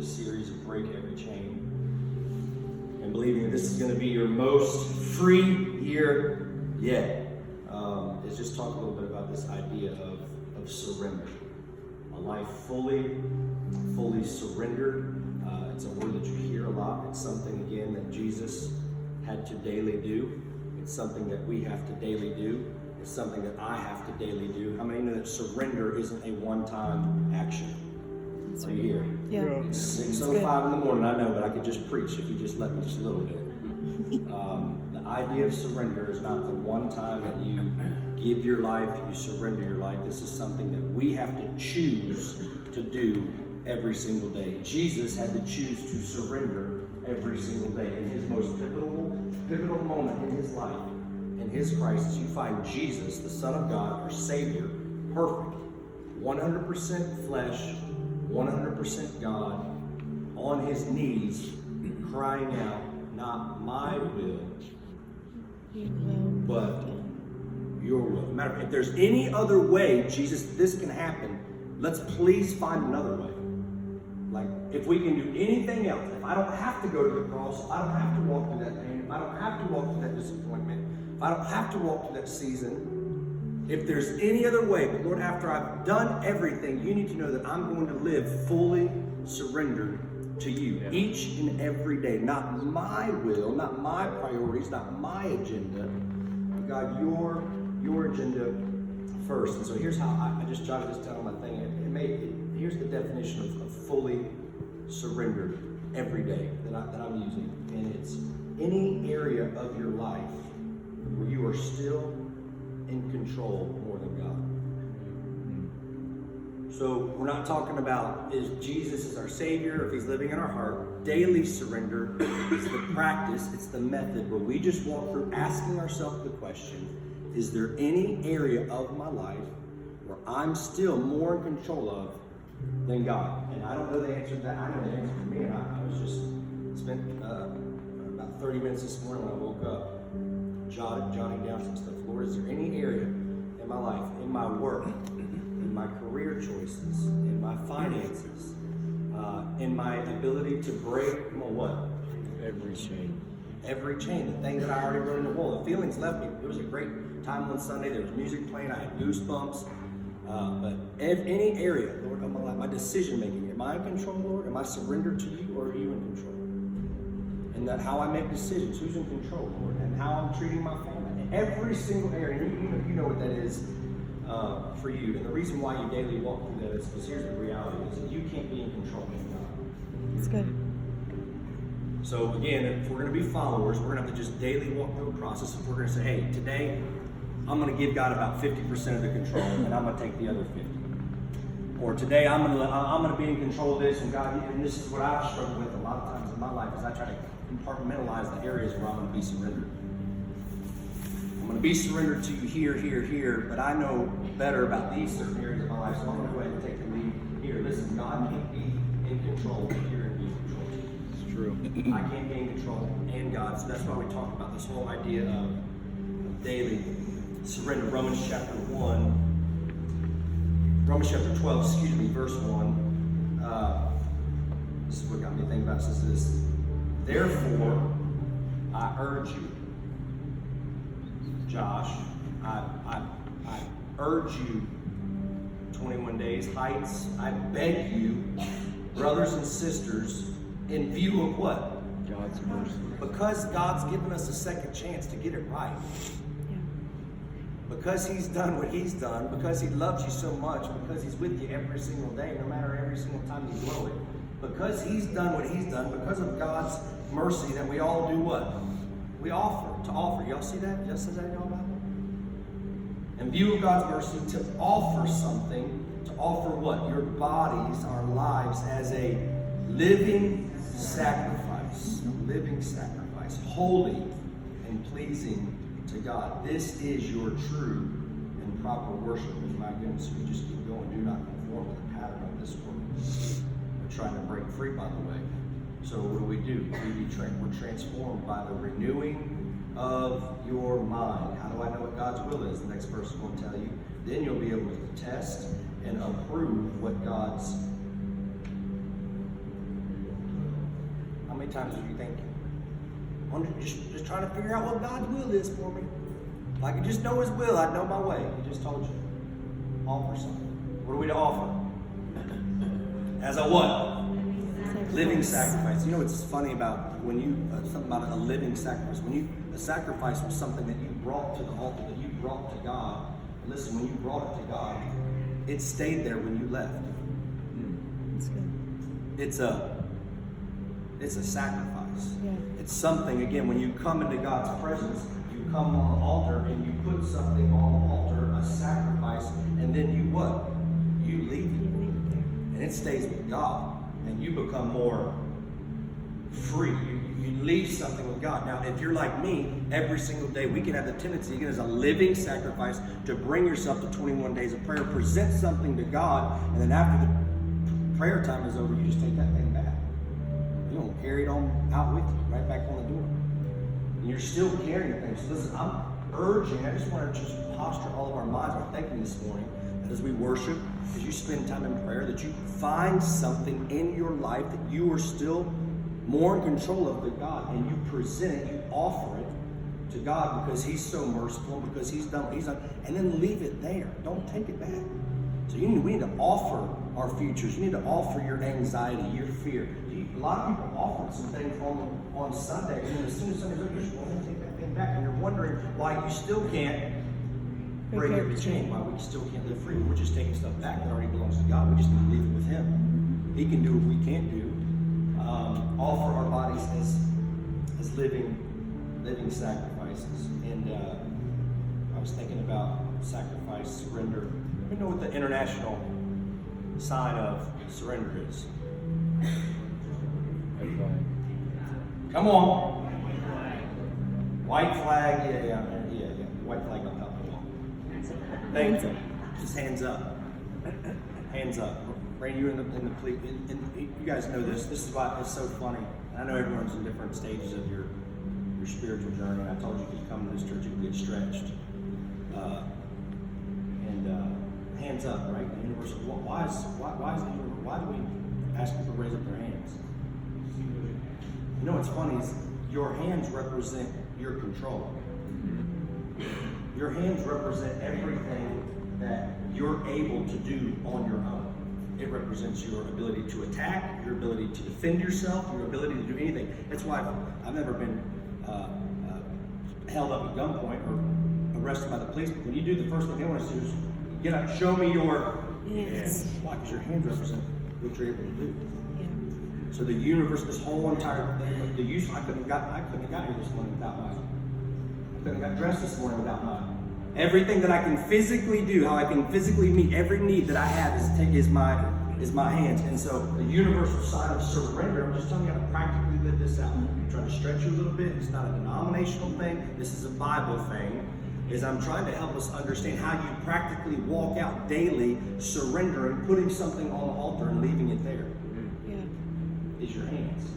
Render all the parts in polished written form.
this series of Break Every Chain. And believing that this is going to be your most free year yet. Is just talk a little bit about this idea of surrender. A life fully surrendered. It's a word that you hear a lot. It's something, again, that Jesus had to daily do. It's something that we have to daily do. It's something that I have to daily do. How many know that surrender isn't a one-time action? That's right. Here. Yeah. It's 6:05 in the morning, I know, but I could just preach if you just let me just a little bit. The idea of surrender is not the one time that you give your life, you surrender your life. This is something that we have to choose to do every single day. Jesus had to choose to surrender every single day. In his most pivotal moment in his life, in his crisis, you find Jesus, the Son of God, our Savior, perfect, 100% flesh, 100% God, on his knees, crying out, not my will, but your will. No matter if there's any other way, Jesus, this can happen, let's please find another way. Like, if we can do anything else, if I don't have to go to the cross, if I don't have to walk through that pain, if I don't have to walk through that disappointment, if I don't have to walk through that season, if there's any other way, but Lord, after I've done everything, you need to know that I'm going to live fully surrendered to you each and every day. Not my will, not my priorities, not my agenda, but God, your agenda first. And so here's how I just jotted this down on my thing. Here's the definition of fully surrendered every day that I'm using. And it's any area of your life where you are still in control more than God. So we're not talking about is Jesus is our Savior, if he's living in our heart. Daily surrender is the practice, it's the method where we just walk through asking ourselves the question, is there any area of my life where I'm still more in control of than God? And I don't know the answer to that. I know the answer for me. And I was just spent about 30 minutes this morning when I woke up jotting down some stuff. Lord, is there any area in my life, in my work, in my career choices, in my finances, in my ability to break what? Every chain. Every chain, the thing that I already wrote in the wall. The feelings left me. It was a great time on Sunday. There was music playing. I had goosebumps. But any area, Lord, of my life, my decision making, am I in control, Lord? Am I surrendered to you, or are you in control? And that how I make decisions, who's in control, Lord, and how I'm treating my family. In every single area, you know what that is for you. And the reason why you daily walk through that is because here's the reality: is that you can't be in control of God. That's good. So again, if we're going to be followers, we're going to have to just daily walk through a process. If we're going to say, hey, today I'm going to give God about 50% of the control, and I'm going to take the other 50. Or today I'm going to be in control of this, and God, and this is what I've struggled with a lot of times in my life, is I try to compartmentalize the areas where I'm going to be surrendered. I'm going to be surrendered to you here, but I know better about these certain areas of my life, so I'm going to go ahead and take the lead here. Listen, God can't be in control if you're in control. It's true. I can't be in control and God. So that's why we talk about this whole idea of daily surrender. Romans chapter 12, verse 1. This is what got me thinking about. It says this: therefore, I urge you, Josh, I urge you, 21 Days Heights, I beg you, brothers and sisters, in view of what? God's mercy. Because God's given us a second chance to get it right. Because he's done what he's done, because he loves you so much, because he's with you every single day, no matter every single time you blow it. Because he's done what he's done, because of God's mercy that we all do what? We offer, to offer. Y'all see that? Y'all see that in y'all Bible? In view of God's mercy, to offer something, to offer what? Your bodies, our lives, as a living sacrifice, holy and pleasing to God. This is your true and proper worship. And my goodness, we just keep going. Do not conform to the pattern of this world. We're trying to break free, by the way. So what do? We're transformed by the renewing of your mind. How do I know what God's will is? The next verse is going to tell you. Then you'll be able to test and approve what God's times do you think, just trying to figure out what God's will is for me? If I could just know His will, I'd know my way. He just told you. Offer something. What are we to offer? As a what? Living sacrifice. You know what's funny about when you, something about a living sacrifice. A sacrifice was something that you brought to the altar, that you brought to God. Listen, when you brought it to God, it stayed there when you left. That's good. It's a sacrifice. Yeah. It's something, again, when you come into God's presence, you come on the altar and you put something on the altar, a sacrifice, and then you what? You leave it. You leave it there. And it stays with God. And you become more free. You leave something with God. Now, if you're like me, every single day we can have the tendency, again, as a living sacrifice, to bring yourself to 21 days of prayer, present something to God, and then after the prayer time is over, you just take that thing back. You don't carry it on out with you, right back on the door. And you're still carrying things. So listen, I'm urging, I just want to just posture all of our minds, our thinking this morning, that as we worship, as you spend time in prayer, that you find something in your life that you are still more in control of than God, and you present it, you offer it to God because He's so merciful, because He's done, and then leave it there. Don't take it back. So we need to offer our futures. You need to offer your anxiety, your fear. A lot of people offer some things on Sunday, and then as soon as Sunday's over, you just want to take that thing back, and you're wondering why you still can't break every chain, why we still can't live free. We're just taking stuff back that already belongs to God. We just need to leave it with Him. He can do what we can't do. Offer our bodies as living sacrifices. And I was thinking about sacrifice, surrender. You know what the international sign of surrender is? Come on. White flag, yeah. White flag don't help at all. Thank you. Just hands up. Hands up. Rain, you in the police, and you guys know this. This is why it's so funny. I know everyone's in different stages of your spiritual journey. I told you if you come to this church, you can get stretched. Hands up, right? The universal. Why do we ask people to raise up their hands? You know what's funny is your hands represent your control. Your hands represent everything that you're able to do on your own. It represents your ability to attack, your ability to defend yourself, your ability to do anything. That's why I've never been held up at gunpoint or arrested by the police. But when you do, the first thing they want to do is get up, show me your hands. Why? Because your hands represent what you're able to do. Yeah. So the universe, this whole entire thing, the use, I couldn't have got here this morning without mine. I couldn't have got dressed this morning without mine. Everything that I can physically do, how I can physically meet every need that I have is my hands. And so the universal sign of surrender, I'm just telling you how to practically live this out. I'm trying to stretch you a little bit. It's not a denominational thing. This is a Bible thing. Is I'm trying to help us understand how you practically walk out daily, surrendering, putting something on the altar and leaving it there. Yeah. Is your hands.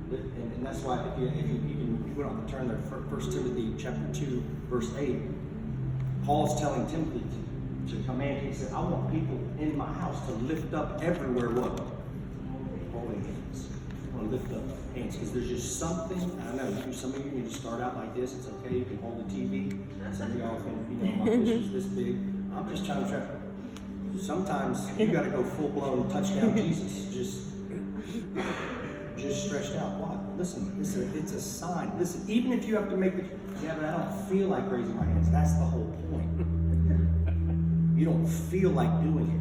And that's why if you went on to turn there, 1 Timothy chapter 2, verse 8, Paul's telling Timothy to command. He said, I want people in my house to lift up everywhere what? Holy hands. I want to lift up hands because there's just something. I know some of you need to start out like this. It's okay. You can hold the TV. Some of y'all can, my fish is this big. I'm just trying to. Sometimes you got to go full blown touchdown Jesus. Just stretched out. Why? Listen, it's a sign. Listen, even if you have to make it, yeah, but I don't feel like raising my hands. That's the whole point. You don't feel like doing it.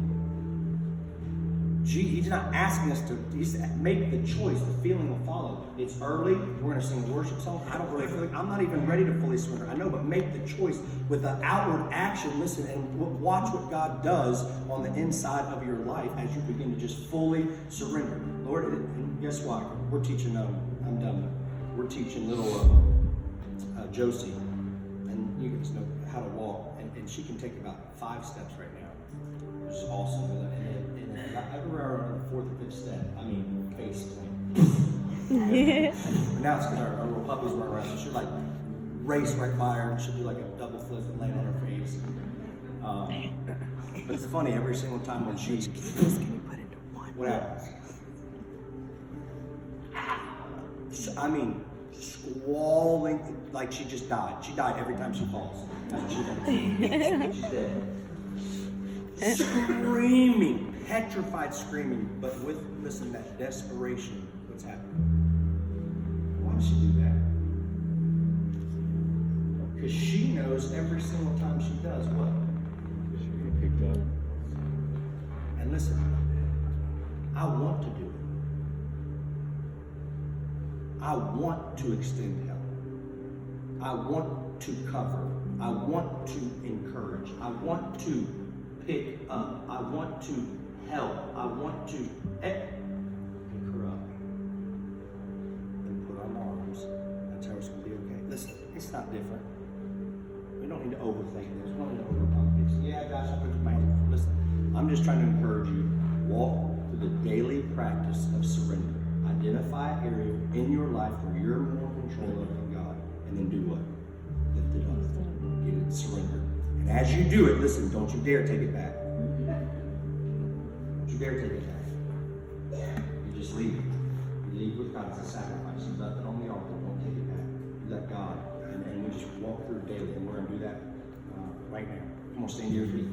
He's not asking us to. He's make the choice. The feeling will follow. It's early. We're going to sing a worship song. I don't really feel like I'm not even ready to fully surrender. I know, but make the choice with the outward action. Listen and watch what God does on the inside of your life as you begin to just fully surrender. Lord, and guess what? We're teaching. I'm done. We're teaching little Josie, and you guys know how to walk, and she can take about 5 steps right now. Which is awesome. And everywhere on the 4th or 5th step, I mean, basically. But now it's because our little puppies run around, so she'll like race right by her, and she'll do like a double flip and land on her face. But it's funny, every single time when she, what happens? I mean, squalling like she just died. She died every time she falls. She's dead. Screaming, petrified screaming, but with, listen, that desperation. What's happening? Why does she do that? Because she knows every single time she does what? She's gonna pick up. And listen, I want to do it. I want to extend help. I want to cover. I want to encourage. I want to pick up. I want to help. I want to pick her up and put on arms. That's how it's going to be okay. Listen, it's not different. We don't need to overthink this. We don't need to overcomplicate this. Yeah, Josh, I put my hands. Listen, I'm just trying to encourage you. Walk through the daily practice of surrender. Identify an area in your life where you're more control of than God, and then do what? Lift it up. Get it, surrender. And as you do it, listen, don't you dare take it back. Don't you dare take it back. You just leave it. You leave with God. It's a sacrifice. You left it on the altar. Don't take it back. You let God. And we just walk through daily. And we're going to do that right now. Come on, stand to your feet.